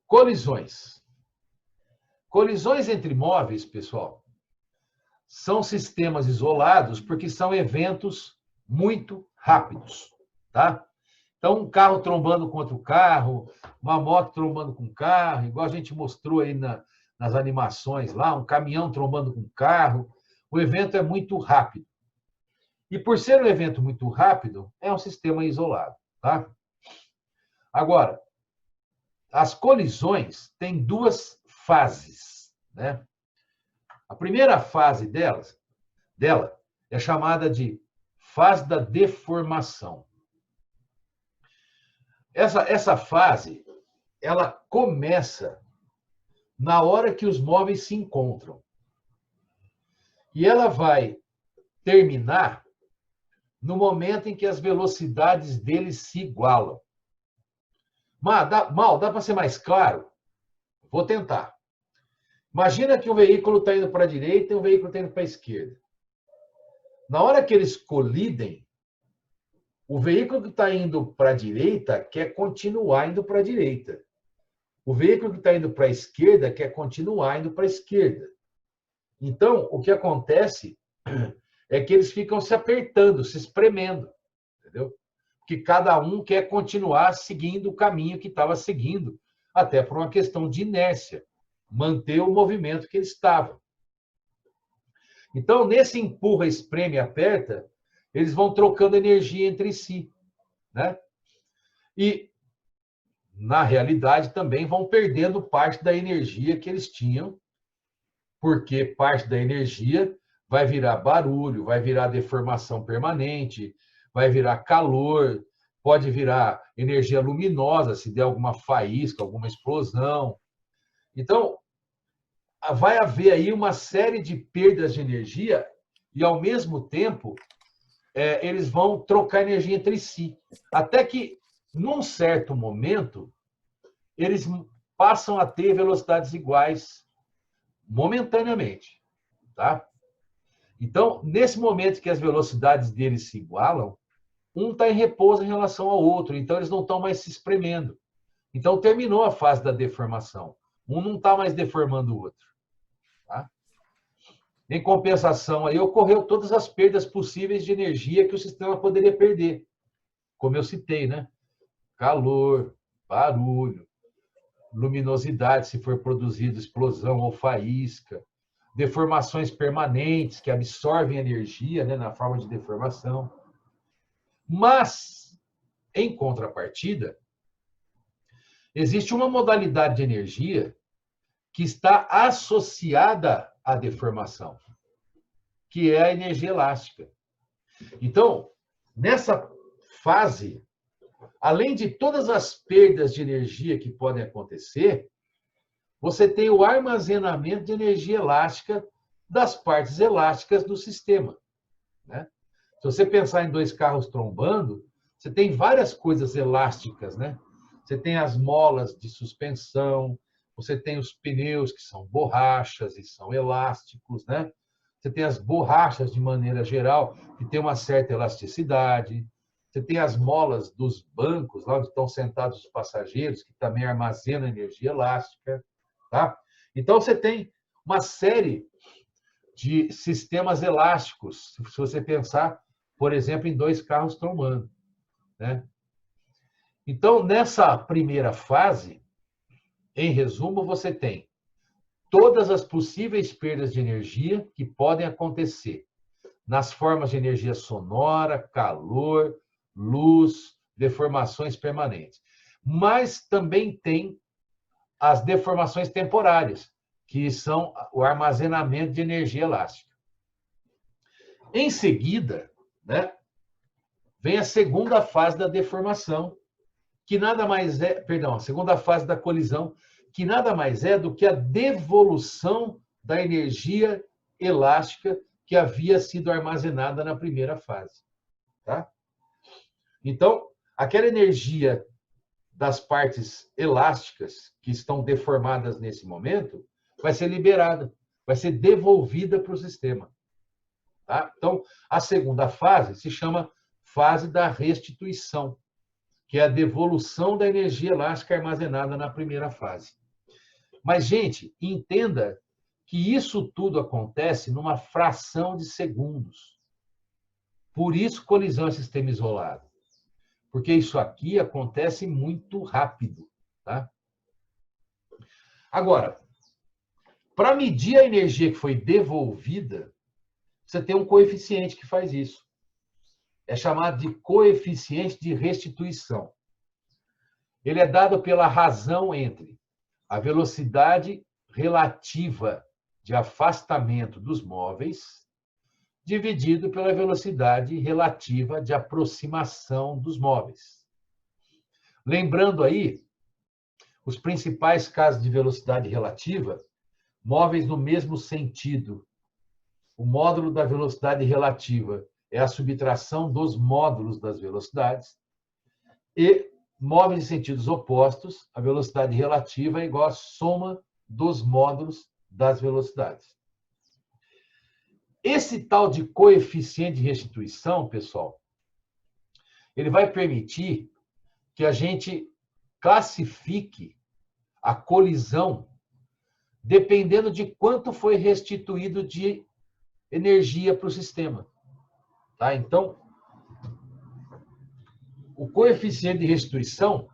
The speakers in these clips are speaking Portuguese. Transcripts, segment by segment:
Colisões. Colisões entre móveis, pessoal, são sistemas isolados porque são eventos muito rápidos, tá? Então, um carro trombando contra o carro, uma moto trombando com o carro, igual a gente mostrou aí nas animações lá, um caminhão trombando com o carro. O evento é muito rápido. E por ser um evento muito rápido, é um sistema isolado, tá? Agora, as colisões têm duas fases, né? A primeira fase dela é chamada de fase da deformação. Essa fase, ela começa na hora que os móveis se encontram. E ela vai terminar no momento em que as velocidades deles se igualam. Mal, dá para ser mais claro? Vou tentar. Imagina que um veículo está indo para a direita e um veículo está indo para a esquerda. Na hora que eles colidem, o veículo que está indo para a direita quer continuar indo para a direita. O veículo que está indo para a esquerda quer continuar indo para a esquerda. Então, o que acontece é que eles ficam se apertando, se espremendo, entendeu? Porque cada um quer continuar seguindo o caminho que estava seguindo, até por uma questão de inércia, manter o movimento que eles estavam. Então, nesse empurra, espreme, aperta, eles vão trocando energia entre si, né? E, na realidade, também vão perdendo parte da energia que eles tinham, porque parte da energia vai virar barulho, vai virar deformação permanente, vai virar calor, pode virar energia luminosa, se der alguma faísca, alguma explosão. Então, vai haver aí uma série de perdas de energia e, ao mesmo tempo, eles vão trocar energia entre si. Até que, num certo momento, eles passam a ter velocidades iguais momentaneamente, tá? Então, nesse momento que as velocidades deles se igualam, um está em repouso em relação ao outro, então eles não estão mais se espremendo. Então, terminou a fase da deformação. Um não está mais deformando o outro. Tá? Em compensação, aí ocorreu todas as perdas possíveis de energia que o sistema poderia perder. Como eu citei, né? Calor, barulho, luminosidade, se for produzido explosão ou faísca, deformações permanentes que absorvem energia, né, na forma de deformação. Mas, em contrapartida, existe uma modalidade de energia que está associada à deformação, que é a energia elástica. Então, nessa fase, além de todas as perdas de energia que podem acontecer, você tem o armazenamento de energia elástica das partes elásticas do sistema, né? Se você pensar em dois carros trombando, você tem várias coisas elásticas, né? Você tem as molas de suspensão, você tem os pneus, que são borrachas e são elásticos, né? Você tem as borrachas, de maneira geral, que tem uma certa elasticidade. Você tem as molas dos bancos, lá onde estão sentados os passageiros, que também armazenam energia elástica. Tá? Então, você tem uma série de sistemas elásticos, se você pensar, por exemplo, em dois carros trombando, né? Então, nessa primeira fase, em resumo, você tem todas as possíveis perdas de energia que podem acontecer nas formas de energia sonora, calor, luz, deformações permanentes. Mas também tem as deformações temporárias, que são o armazenamento de energia elástica. Em seguida, né, vem a segunda fase da deformação, que nada mais é, perdão, a segunda fase da colisão, que nada mais é do que a devolução da energia elástica que havia sido armazenada na primeira fase. Tá? Então, aquela energia das partes elásticas que estão deformadas nesse momento vai ser liberada, vai ser devolvida para o sistema. Tá? Então, a segunda fase se chama fase da restituição. que é a devolução da energia elástica armazenada na primeira fase. Mas, gente, entenda que isso tudo acontece numa fração de segundos. Por isso, colisão é sistema isolado. Porque isso aqui acontece muito rápido. Tá? Agora, para medir a energia que foi devolvida, você tem um coeficiente que faz isso. É chamado de coeficiente de restituição. Ele é dado pela razão entre a velocidade relativa de afastamento dos móveis dividido pela velocidade relativa de aproximação dos móveis. Lembrando aí, os principais casos de velocidade relativa, móveis no mesmo sentido. O módulo da velocidade relativa é a subtração dos módulos das velocidades. E móveis em sentidos opostos, a velocidade relativa é igual à soma dos módulos das velocidades. Esse tal de coeficiente de restituição, pessoal, ele vai permitir que a gente classifique a colisão dependendo de quanto foi restituído de energia para o sistema. Tá? Então, o coeficiente de restituição,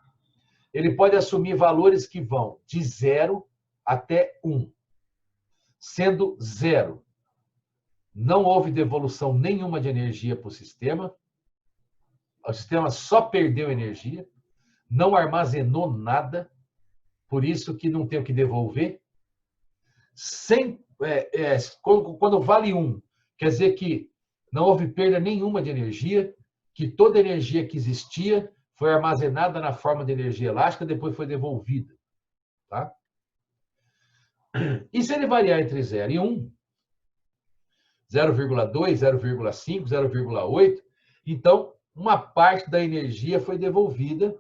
ele pode assumir valores que vão de 0 até 1. Sendo 0, não houve devolução nenhuma de energia para o sistema só perdeu energia, não armazenou nada, por isso que não tem o que devolver. Quando vale 1, quer dizer que não houve perda nenhuma de energia, que toda a energia que existia foi armazenada na forma de energia elástica, depois foi devolvida. Tá? E se ele variar entre 0 e 1, 0,2, 0,5, 0,8, então uma parte da energia foi devolvida,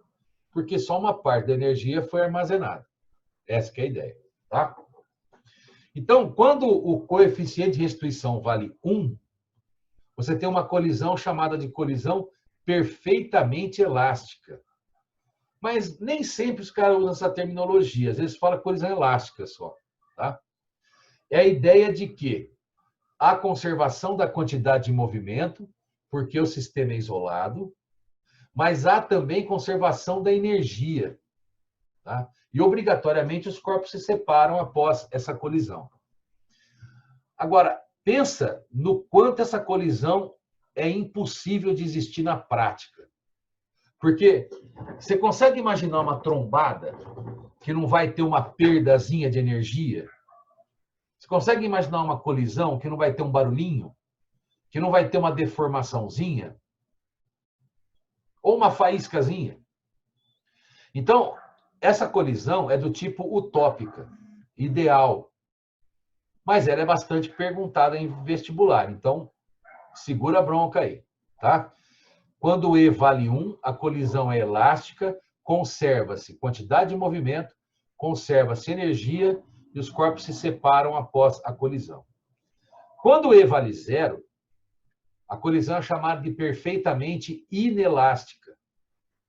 porque só uma parte da energia foi armazenada. Essa que é a ideia. Tá? Então, quando o coeficiente de restituição vale 1, você tem uma colisão chamada de colisão perfeitamente elástica. Mas nem sempre os caras usam essa terminologia. Às vezes fala colisão elástica só. Tá? É a ideia de que há conservação da quantidade de movimento, porque o sistema é isolado, mas há também conservação da energia. Tá? E, obrigatoriamente, os corpos se separam após essa colisão. Agora, pensa no quanto essa colisão é impossível de existir na prática. Porque você consegue imaginar uma trombada que não vai ter uma perdazinha de energia? Você consegue imaginar uma colisão que não vai ter um barulhinho? Que não vai ter uma deformaçãozinha? Ou uma faíscazinha? Então, essa colisão é do tipo utópica, ideal. Mas ela é bastante perguntada em vestibular. Então, segura a bronca aí. Tá? Quando E vale 1, a colisão é elástica, conserva-se quantidade de movimento, conserva-se energia e os corpos se separam após a colisão. Quando E vale 0, a colisão é chamada de perfeitamente inelástica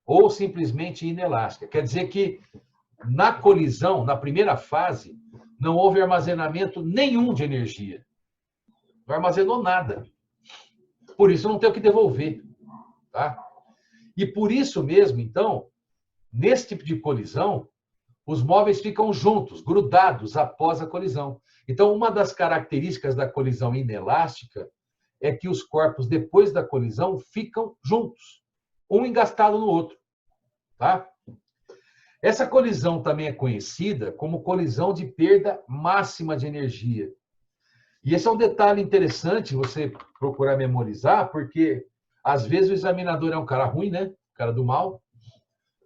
ou simplesmente inelástica. Quer dizer que na colisão, na primeira fase, não houve armazenamento nenhum de energia. Não armazenou nada. Por isso não tem o que devolver. Tá? E por isso mesmo, então, nesse tipo de colisão, os móveis ficam juntos, grudados após a colisão. Então, uma das características da colisão inelástica é que os corpos, depois da colisão, ficam juntos, um engastado no outro. Tá? Essa colisão também é conhecida como colisão de perda máxima de energia. E esse é um detalhe interessante você procurar memorizar, porque às vezes o examinador é um cara ruim, né? Cara do mal,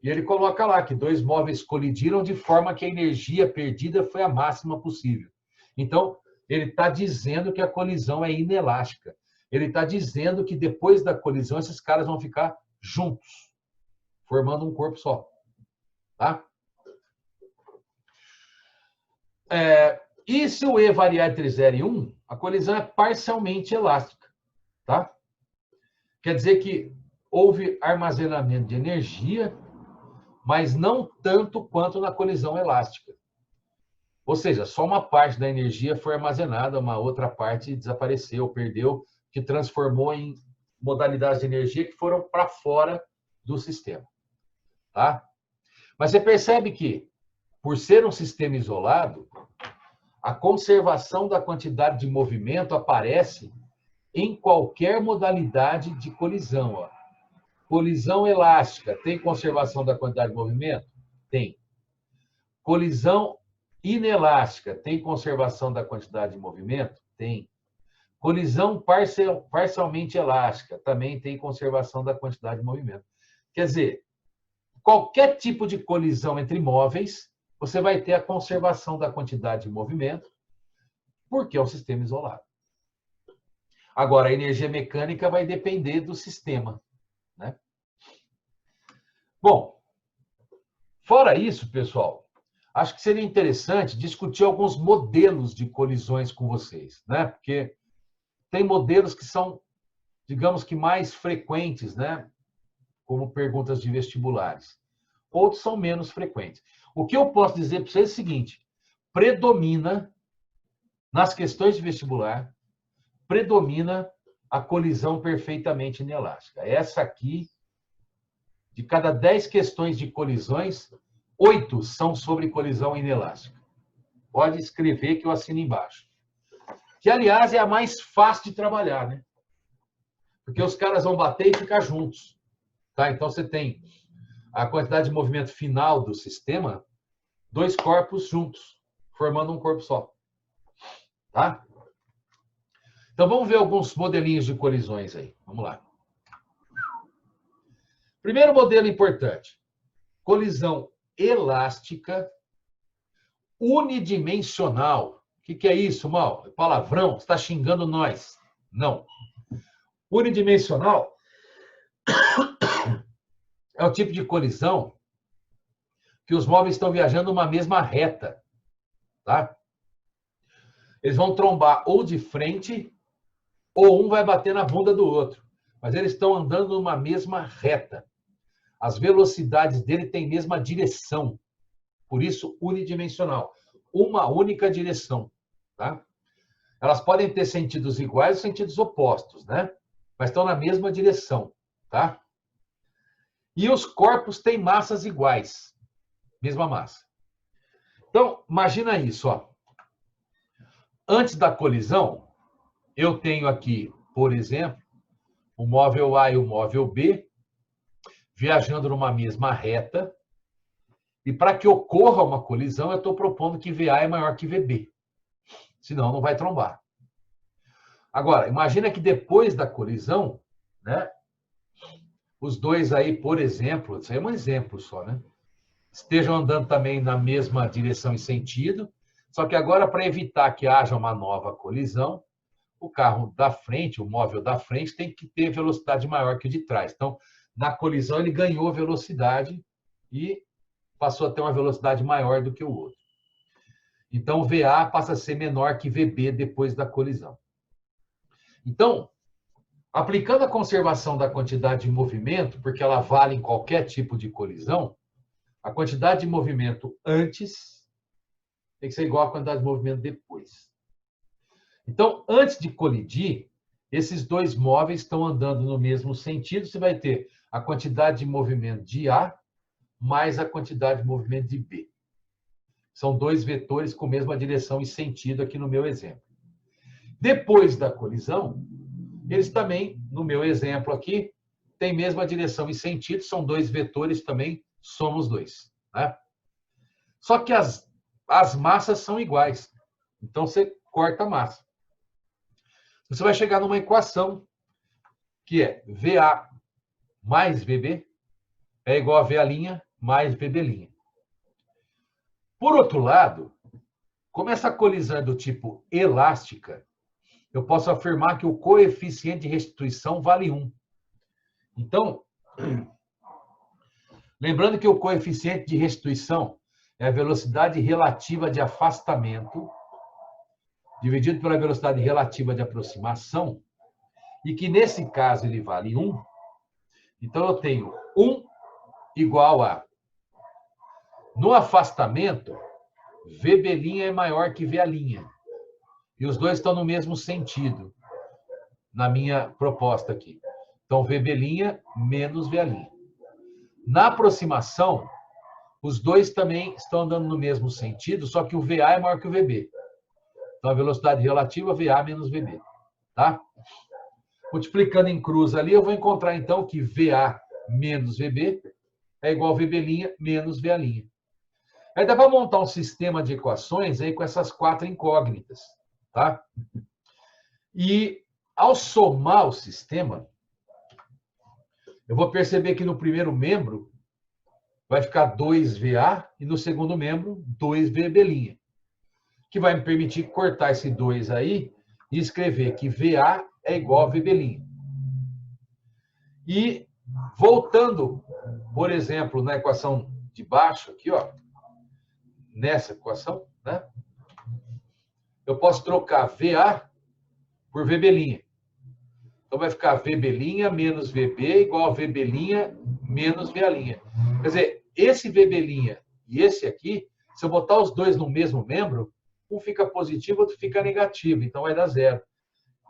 e ele coloca lá que 2 móveis colidiram de forma que a energia perdida foi a máxima possível. Então, ele está dizendo que a colisão é inelástica. Ele está dizendo que depois da colisão esses caras vão ficar juntos, formando um corpo só. Tá? E se o E variar entre 0 e 1, a colisão é parcialmente elástica. Tá? Quer dizer que houve armazenamento de energia, mas não tanto quanto na colisão elástica. Ou seja, só uma parte da energia foi armazenada, uma outra parte desapareceu, perdeu, que transformou em modalidades de energia que foram para fora do sistema. Tá? Mas você percebe que, por ser um sistema isolado, a conservação da quantidade de movimento aparece em qualquer modalidade de colisão. Ó. Colisão elástica, tem conservação da quantidade de movimento? Tem. Colisão inelástica, tem conservação da quantidade de movimento? Tem. Colisão parcialmente elástica, também tem conservação da quantidade de movimento. Quer dizer, qualquer tipo de colisão entre móveis, você vai ter a conservação da quantidade de movimento, porque é um sistema isolado. Agora, a energia mecânica vai depender do sistema. Né? Bom, fora isso, pessoal, acho que seria interessante discutir alguns modelos de colisões com vocês, né? Porque tem modelos que são, digamos que mais frequentes, né? Como perguntas de vestibulares. Outros são menos frequentes. O que eu posso dizer para vocês é o seguinte: predomina, nas questões de vestibular, predomina a colisão perfeitamente inelástica. Essa aqui, de cada 10 questões de colisões, 8 são sobre colisão inelástica. Pode escrever que eu assino embaixo. Que, aliás, é a mais fácil de trabalhar, né? Porque os caras vão bater e ficar juntos. Tá? Então, você tem a quantidade de movimento final do sistema, 2 corpos juntos, formando um corpo só. Tá? Então, vamos ver alguns modelinhos de colisões aí. Vamos lá. Primeiro modelo importante. Colisão elástica unidimensional. O que é isso, Mal? É palavrão? Você está xingando nós. Não. Unidimensional é o tipo de colisão que os móveis estão viajando numa mesma reta. Tá? Eles vão trombar ou de frente, ou um vai bater na bunda do outro. Mas eles estão andando numa mesma reta. As velocidades dele têm a mesma direção. Por isso, unidimensional. Uma única direção. Tá? Elas podem ter sentidos iguais ou sentidos opostos, né? Mas estão na mesma direção. Tá? E os corpos têm massas iguais. Mesma massa. Então, imagina isso. Ó. Antes da colisão, eu tenho aqui, por exemplo, o móvel A e o móvel B viajando numa mesma reta. E para que ocorra uma colisão, eu estou propondo que VA é maior que VB. Senão, não vai trombar. Agora, imagina que depois da colisão, né, os dois aí, por exemplo, isso aí é um exemplo só, né? Estejam andando também na mesma direção e sentido, só que agora, para evitar que haja uma nova colisão, o carro da frente, o móvel da frente, tem que ter velocidade maior que o de trás. Então, na colisão, ele ganhou velocidade e passou a ter uma velocidade maior do que o outro. Então, VA passa a ser menor que VB depois da colisão. Então, aplicando a conservação da quantidade de movimento, porque ela vale em qualquer tipo de colisão, a quantidade de movimento antes tem que ser igual à quantidade de movimento depois. Então, antes de colidir, esses dois móveis estão andando no mesmo sentido, você vai ter a quantidade de movimento de A mais a quantidade de movimento de B. São dois vetores com a mesma direção e sentido aqui no meu exemplo. Depois da colisão, eles também, no meu exemplo aqui, têm mesma direção e sentido, são dois vetores também, somos dois. Né? Só que as massas são iguais. Então, você corta a massa. Você vai chegar numa equação que é VA mais VB é igual a VA' mais VB'. Por outro lado, como essa colisão é do tipo elástica, eu posso afirmar que o coeficiente de restituição vale 1. Então, lembrando que o coeficiente de restituição é a velocidade relativa de afastamento dividido pela velocidade relativa de aproximação, e que nesse caso ele vale 1, Então, eu tenho 1 igual a... No afastamento, VB' é maior que VA'. E os dois estão no mesmo sentido, na minha proposta aqui. Então, VB' menos VA'. Na aproximação, os dois também estão andando no mesmo sentido, só que o VA é maior que o VB. Então, a velocidade relativa, VA menos VB. Tá? Multiplicando em cruz ali, eu vou encontrar, então, que VA menos VB é igual a VB' menos VA'. Aí dá para montar um sistema de equações aí com essas 4 incógnitas. Tá? E, ao somar o sistema, eu vou perceber que no primeiro membro vai ficar 2VA e no segundo membro 2VB', que vai me permitir cortar esse 2 aí e escrever que VA é igual a VB'. E voltando, por exemplo, na equação de baixo, aqui, ó, nessa equação, né? Eu posso trocar VA por VB'. Então, vai ficar VB' menos VB igual a VB' menos VA'. Quer dizer, esse VB' e esse aqui, se eu botar os dois no mesmo membro, um fica positivo, outro fica negativo. Então, vai dar 0.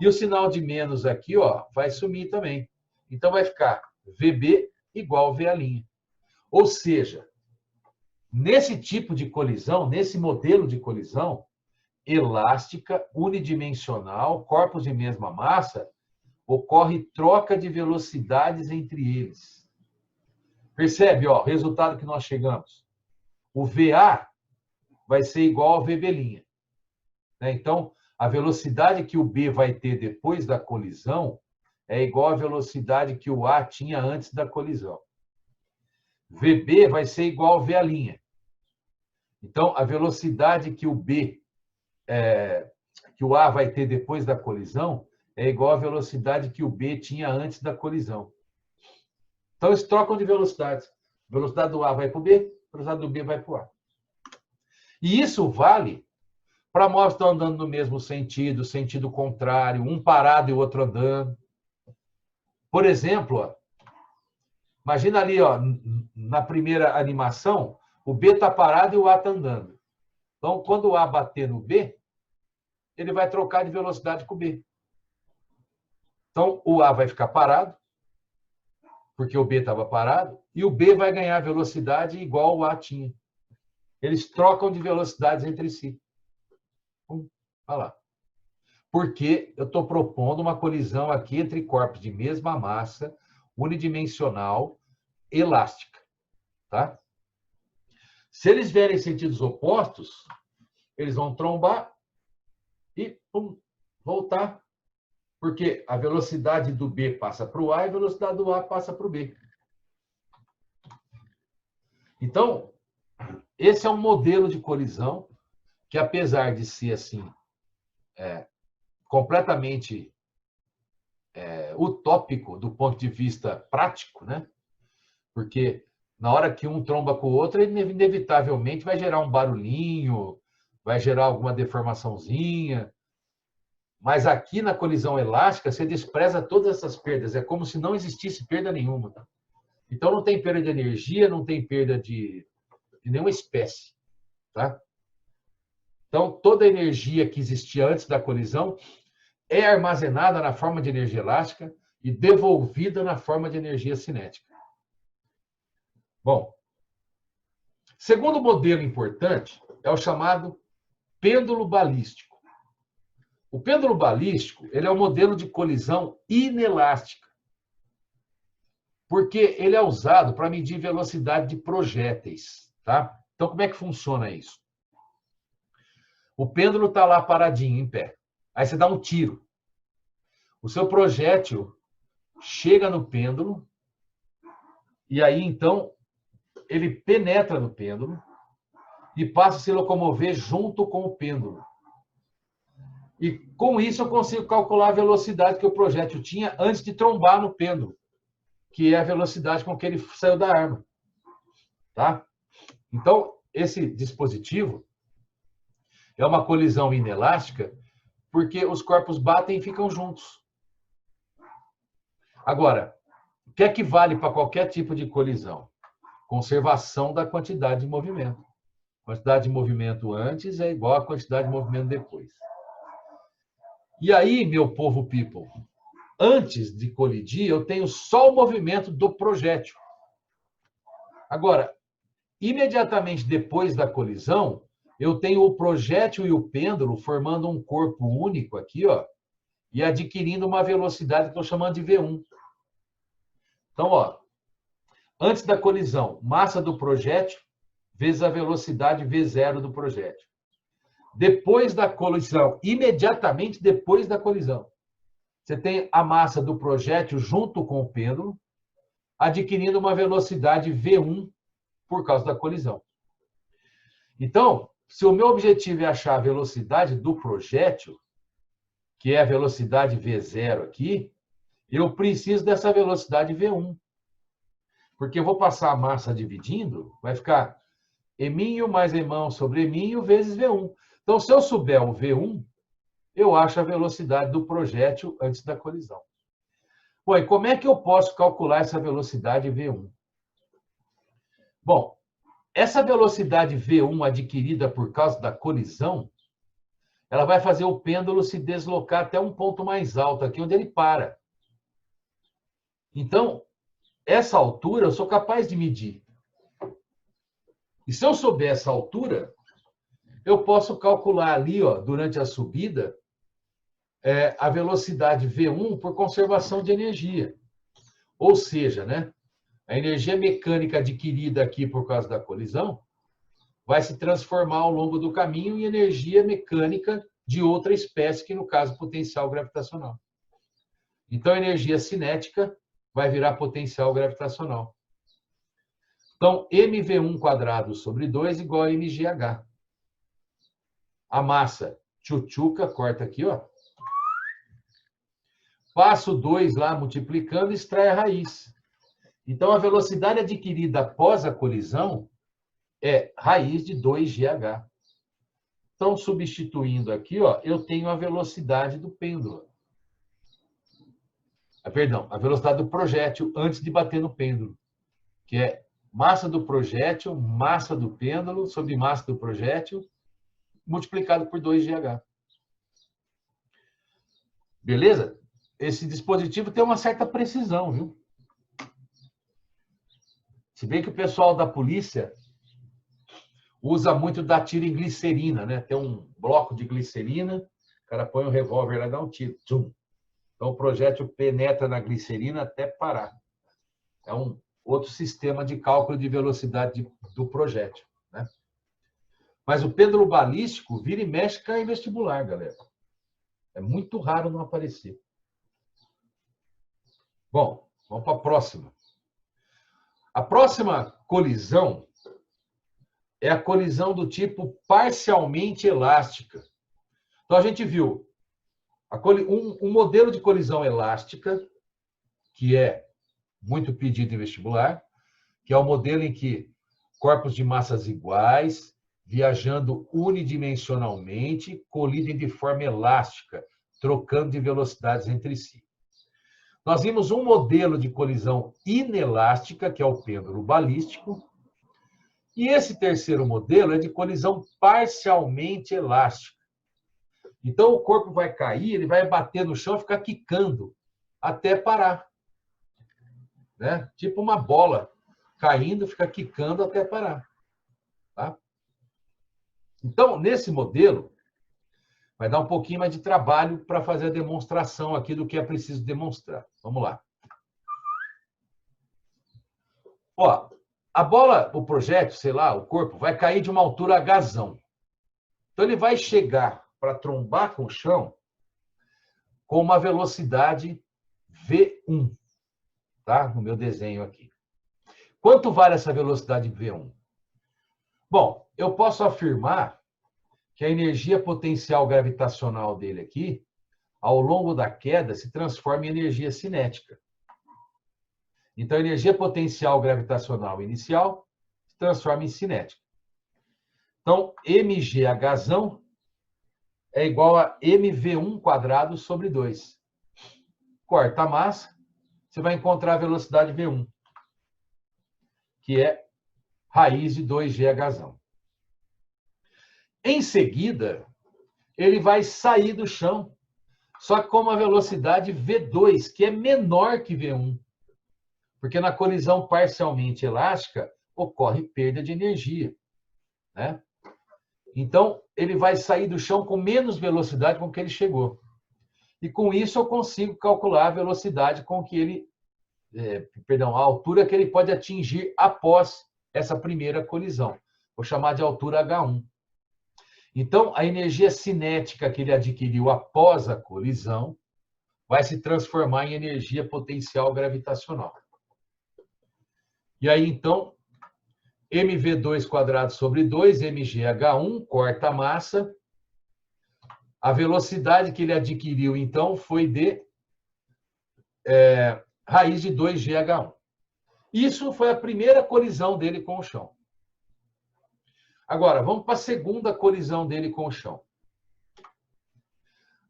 E o sinal de menos aqui, ó, vai sumir também. Então, vai ficar VB igual a VA'. Ou seja, nesse tipo de colisão, nesse modelo de colisão, elástica, unidimensional, corpos de mesma massa, ocorre troca de velocidades entre eles. Percebe, ó, o resultado que nós chegamos? O VA vai ser igual ao VB'. Né? Então, a velocidade que o B vai ter depois da colisão é igual à velocidade que o A tinha antes da colisão. VB vai ser igual ao VA'. Então, a velocidade que o A vai ter depois da colisão é igual à velocidade que o B tinha antes da colisão. Então, eles trocam de velocidades. A velocidade do A vai para o B, a velocidade do B vai para o A. E isso vale para móveis que estão andando no mesmo sentido, sentido contrário, um parado e o outro andando. Por exemplo, ó, imagina ali, ó, na primeira animação, o B está parado e o A está andando. Então, quando o A bater no B, ele vai trocar de velocidade com o B. Então, o A vai ficar parado, porque o B estava parado, e o B vai ganhar velocidade igual o A tinha. Eles trocam de velocidades entre si. Olha lá. Porque eu estou propondo uma colisão aqui entre corpos de mesma massa, unidimensional, elástica. Tá? Se eles vierem em sentidos opostos, eles vão trombar e voltar. Porque a velocidade do B passa para o A e a velocidade do A passa para o B. Então, esse é um modelo de colisão que, apesar de ser assim, completamente utópico do ponto de vista prático, né? Porque na hora que um tromba com o outro, ele inevitavelmente vai gerar um barulhinho, vai gerar alguma deformaçãozinha. Mas aqui na colisão elástica, você despreza todas essas perdas. É como se não existisse perda nenhuma. Tá? Então, não tem perda de energia, não tem perda de nenhuma espécie. Tá? Então, toda a energia que existia antes da colisão é armazenada na forma de energia elástica e devolvida na forma de energia cinética. Bom, segundo modelo importante é o chamado pêndulo balístico. O pêndulo balístico ele é um modelo de colisão inelástica, porque ele é usado para medir velocidade de projéteis. Tá? Então, como é que funciona isso? O pêndulo está lá paradinho, em pé. Aí você dá um tiro. O seu projétil chega no pêndulo e aí, então, ele penetra no pêndulo e passa a se locomover junto com o pêndulo. E com isso eu consigo calcular a velocidade que o projétil tinha antes de trombar no pêndulo, que é a velocidade com que ele saiu da arma. Tá? Então, esse dispositivo é uma colisão inelástica porque os corpos batem e ficam juntos. Agora, que é que vale para qualquer tipo de colisão? Conservação da quantidade de movimento. Quantidade de movimento antes é igual à quantidade de movimento depois. E aí, meu povo people, antes de colidir, eu tenho só o movimento do projétil. Agora, imediatamente depois da colisão, eu tenho o projétil e o pêndulo formando um corpo único aqui, ó, e adquirindo uma velocidade que estou chamando de V1. Então, ó, antes da colisão, massa do projétil vezes a velocidade V0 do projétil. Depois da colisão, imediatamente depois da colisão, você tem a massa do projétil junto com o pêndulo, adquirindo uma velocidade V1 por causa da colisão. Então, se o meu objetivo é achar a velocidade do projétil, que é a velocidade V0 aqui, eu preciso dessa velocidade V1. Porque eu vou passar a massa dividindo, vai ficar eminho mais emão sobre eminho vezes V1. Então, se eu souber o V1, eu acho a velocidade do projétil antes da colisão. Bom, e como é que eu posso calcular essa velocidade V1? Bom, essa velocidade V1 adquirida por causa da colisão, ela vai fazer o pêndulo se deslocar até um ponto mais alto, aqui onde ele para. Então, essa altura eu sou capaz de medir. E se eu souber essa altura, eu posso calcular ali, ó, durante a subida, a velocidade V1 por conservação de energia. Ou seja, né, a energia mecânica adquirida aqui por causa da colisão vai se transformar ao longo do caminho em energia mecânica de outra espécie, que no caso, potencial gravitacional. Então, a energia cinética vai virar potencial gravitacional. Então, mv1² sobre 2 igual a mgh. A massa tchutchuca, corta aqui, ó. Passo 2 lá multiplicando, extrai a raiz. Então, a velocidade adquirida após a colisão é raiz de 2gh. Então, substituindo aqui, ó, eu tenho a velocidade do pêndulo. Perdão, a velocidade do projétil antes de bater no pêndulo, que é massa do projétil, massa do pêndulo sobre massa do projétil, multiplicado por 2gh. Beleza? Esse dispositivo tem uma certa precisão, viu? Se bem que o pessoal da polícia usa muito datilglicerina, né? Tem um bloco de glicerina, o cara põe um revólver lá e dá um tiro. Tchum. Então, o projétil penetra na glicerina até parar. É um outro sistema de cálculo de velocidade do projétil, né? Mas o pêndulo balístico vira e mexe cai em vestibular, galera. É muito raro não aparecer. Bom, vamos para a próxima. A próxima colisão é a colisão do tipo parcialmente elástica. Então, a gente viu um modelo de colisão elástica, que é muito pedido em vestibular, que é o modelo em que corpos de massas iguais, viajando unidimensionalmente, colidem de forma elástica, trocando de velocidades entre si. Nós vimos um modelo de colisão inelástica, que é o pêndulo balístico, e esse terceiro modelo é de colisão parcialmente elástica. Então, o corpo vai cair, ele vai bater no chão e ficar quicando até parar. Né? Tipo uma bola caindo, fica quicando até parar. Tá? Então, nesse modelo, vai dar um pouquinho mais de trabalho para fazer a demonstração aqui do que é preciso demonstrar. Vamos lá. Ó, a bola, o projétil, sei lá, o corpo, vai cair de uma altura Hzão. Então, ele vai chegar para trombar com o chão com uma velocidade V1, tá? No meu desenho aqui. Quanto vale essa velocidade V1? Bom, eu posso afirmar que a energia potencial gravitacional dele aqui, ao longo da queda, se transforma em energia cinética. Então, a energia potencial gravitacional inicial se transforma em cinética. Então, mgh é igual a mv1² sobre 2. Corta a massa, você vai encontrar a velocidade V1, que é raiz de 2GH. Em seguida, ele vai sair do chão, só que com uma velocidade V2, que é menor que V1. Porque na colisão parcialmente elástica ocorre perda de energia, né? Então, ele vai sair do chão com menos velocidade com que ele chegou. E com isso eu consigo calcular a velocidade com que ele, a altura que ele pode atingir após essa primeira colisão. Vou chamar de altura H1. Então, a energia cinética que ele adquiriu após a colisão vai se transformar em energia potencial gravitacional. E aí, então, mv2² sobre 2, mgh1, corta a massa. A velocidade que ele adquiriu, então, foi de raiz de 2gh1. Isso foi a primeira colisão dele com o chão. Agora, vamos para a segunda colisão dele com o chão.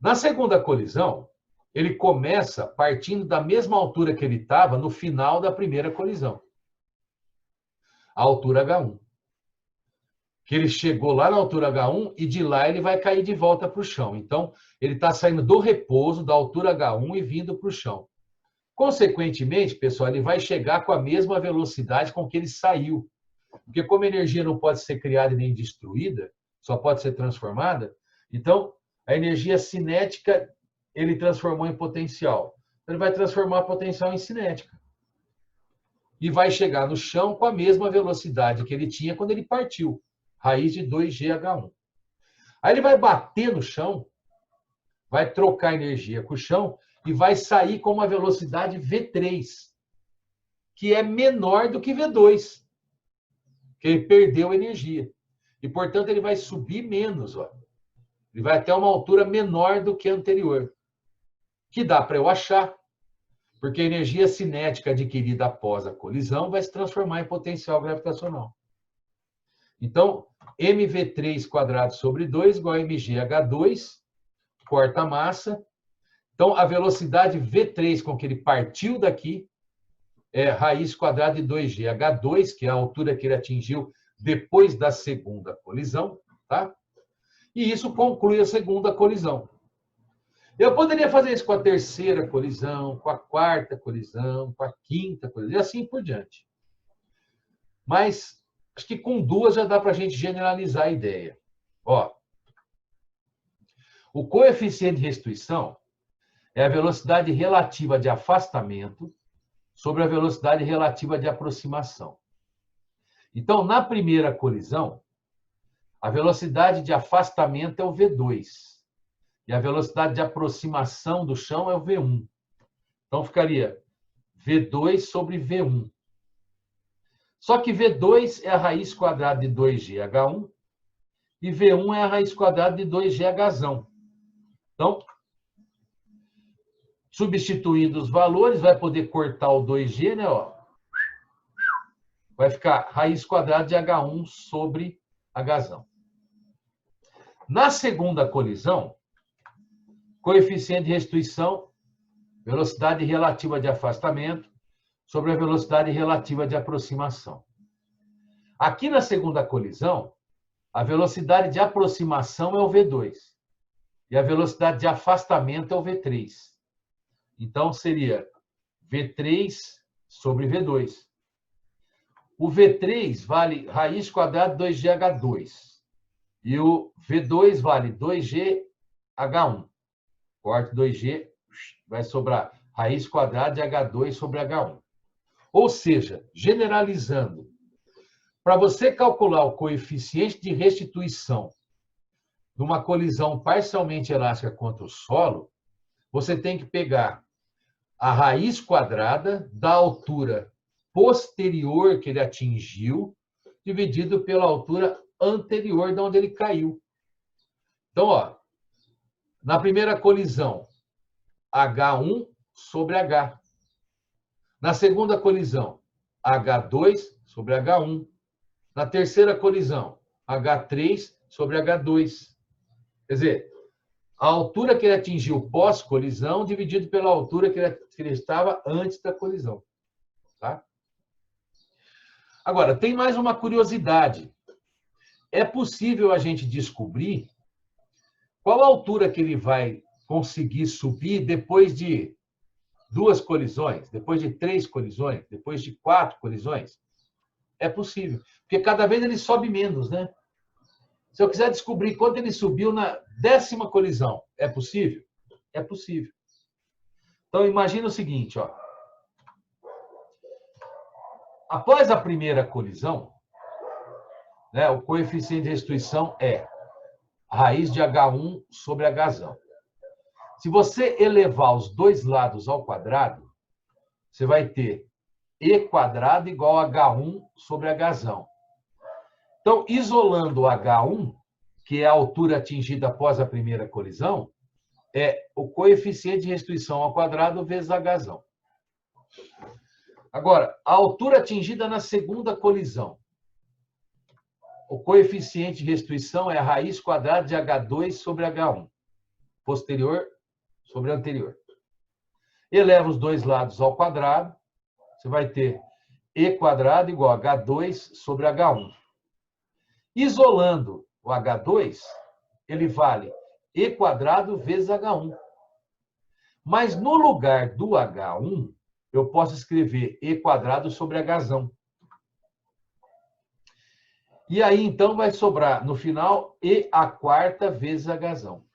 Na segunda colisão, ele começa partindo da mesma altura que ele estava no final da primeira colisão. A altura H1. Que ele chegou lá na altura H1 e de lá ele vai cair de volta para o chão. Então, ele está saindo do repouso, da altura H1 e vindo para o chão. Consequentemente, pessoal, ele vai chegar com a mesma velocidade com que ele saiu. Porque como a energia não pode ser criada e nem destruída, só pode ser transformada, então a energia cinética ele transformou em potencial. Ele vai transformar a potencial em cinética. E vai chegar no chão com a mesma velocidade que ele tinha quando ele partiu. Raiz de 2gh1. Aí ele vai bater no chão, vai trocar energia com o chão e vai sair com uma velocidade V3, que é menor do que V2, que ele perdeu energia. E, portanto, ele vai subir menos. Ó. Ele vai até uma altura menor do que a anterior. Que dá para eu achar, porque a energia cinética adquirida após a colisão vai se transformar em potencial gravitacional. Então, mv3² sobre 2 igual a mgh2, corta a massa. Então, a velocidade V3 com que ele partiu daqui é raiz quadrada de 2gh2, que é a altura que ele atingiu depois da segunda colisão, tá? E isso conclui a segunda colisão. Eu poderia fazer isso com a terceira colisão, com a quarta colisão, com a quinta colisão, e assim por diante. Mas acho que com duas já dá para a gente generalizar a ideia. Ó, o coeficiente de restituição é a velocidade relativa de afastamento sobre a velocidade relativa de aproximação. Então, na primeira colisão, a velocidade de afastamento é o V2 e a velocidade de aproximação do chão é o V1. Então, ficaria V2 sobre V1. Só que V2 é a raiz quadrada de 2gh1 e V1 é a raiz quadrada de 2gh. Então, substituindo os valores, vai poder cortar o 2g, né? Ó. Vai ficar raiz quadrada de h1 sobre h. Na segunda colisão, coeficiente de restituição, velocidade relativa de afastamento sobre a velocidade relativa de aproximação. Aqui na segunda colisão, a velocidade de aproximação é o V2 e a velocidade de afastamento é o V3. Então, seria V3 sobre V2. O V3 vale raiz quadrada de 2gh2. E o V2 vale 2gh1. Corte 2g, vai sobrar raiz quadrada de h2 sobre h1. Ou seja, generalizando, para você calcular o coeficiente de restituição numa colisão parcialmente elástica contra o solo, você tem que pegar a raiz quadrada da altura posterior que ele atingiu, dividido pela altura anterior de onde ele caiu. Então, ó, na primeira colisão, H1 sobre H. Na segunda colisão, H2 sobre H1. Na terceira colisão, H3 sobre H2. Quer dizer, a altura que ele atingiu pós-colisão dividido pela altura que ele estava antes da colisão. Tá? Agora, tem mais uma curiosidade. É possível a gente descobrir qual a altura que ele vai conseguir subir depois de 2 colisões, depois de 3 colisões, depois de 4 colisões? É possível, porque cada vez ele sobe menos, né? Se eu quiser descobrir quanto ele subiu na 10ª colisão, é possível? É possível. Então, imagina o seguinte, ó. Após a primeira colisão, né, o coeficiente de restituição é a raiz de H1 sobre Hzão. Se você elevar os dois lados ao quadrado, você vai ter E² igual a H1 sobre Hzão. Então, isolando o H1, que é a altura atingida após a primeira colisão, é o coeficiente de restituição ao quadrado vezes Hzão. Agora, a altura atingida na segunda colisão. O coeficiente de restituição é a raiz quadrada de H2 sobre H1. Posterior sobre anterior. Eleva os dois lados ao quadrado, você vai ter E² igual a H2 sobre H1. Isolando o H2, ele vale E² vezes H1. Mas no lugar do H1, eu posso escrever E² sobre Hzão. E aí, então, vai sobrar, no final, E² vezes Hzão.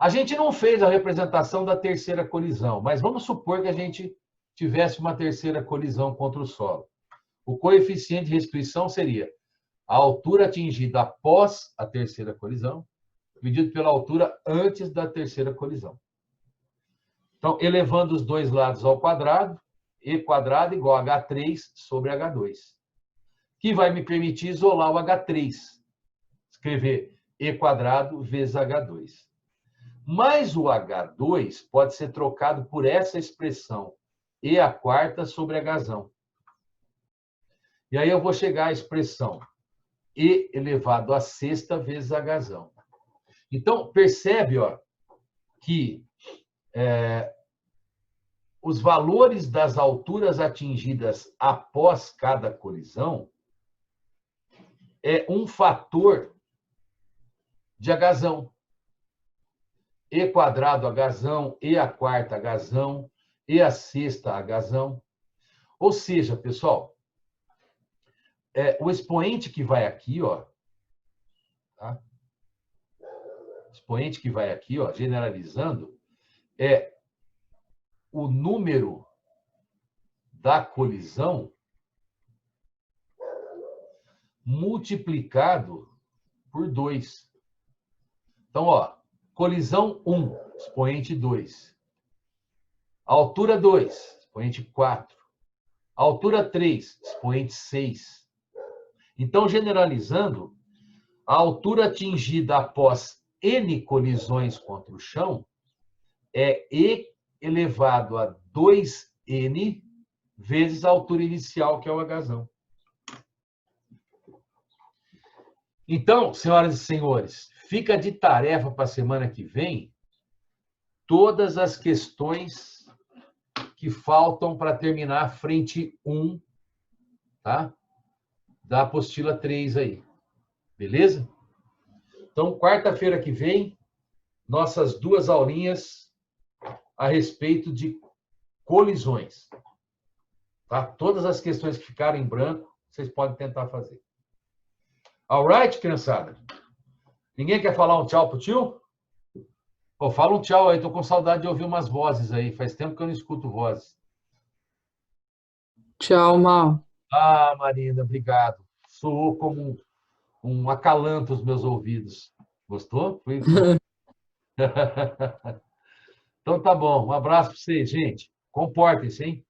A gente não fez a representação da terceira colisão, mas vamos supor que a gente tivesse uma terceira colisão contra o solo. O coeficiente de restituição seria a altura atingida após a terceira colisão, dividido pela altura antes da terceira colisão. Então, elevando os dois lados ao quadrado, E² igual a H3 sobre H2, que vai me permitir isolar o H3. Escrever E² vezes H2. Mas o H2 pode ser trocado por essa expressão, E² sobre Hzão. E aí eu vou chegar à expressão E elevado a sexta vezes Hzão. Então, percebe, ó, que os valores das alturas atingidas após cada colisão é um fator de Hzão. E² Hzão, E² Hzão, E a sexta Hzão. Ou seja, pessoal, o expoente que vai aqui, ó, tá? O expoente que vai aqui, ó, generalizando, é o número da colisão multiplicado por 2. Então, ó, colisão 1, expoente 2. Altura 2, expoente 4. Altura 3, expoente 6. Então, generalizando, a altura atingida após N colisões contra o chão é E elevado a 2N vezes a altura inicial, que é o Hzão. Então, senhoras e senhores, fica de tarefa para a semana que vem todas as questões que faltam para terminar a frente 1, tá? Da apostila 3 aí. Beleza? Então, quarta-feira que vem, nossas 2 aulinhas a respeito de colisões. Tá? Todas as questões que ficarem em branco, vocês podem tentar fazer. Alright, criançada? Ninguém quer falar um tchau pro tio? Pô, fala um tchau aí, tô com saudade de ouvir umas vozes aí. Faz tempo que eu não escuto vozes. Tchau, Mal. Ah, Marina, obrigado. Soou como um acalanto aos meus ouvidos. Gostou? Então tá bom. Um abraço para vocês, gente. Comportem-se, hein?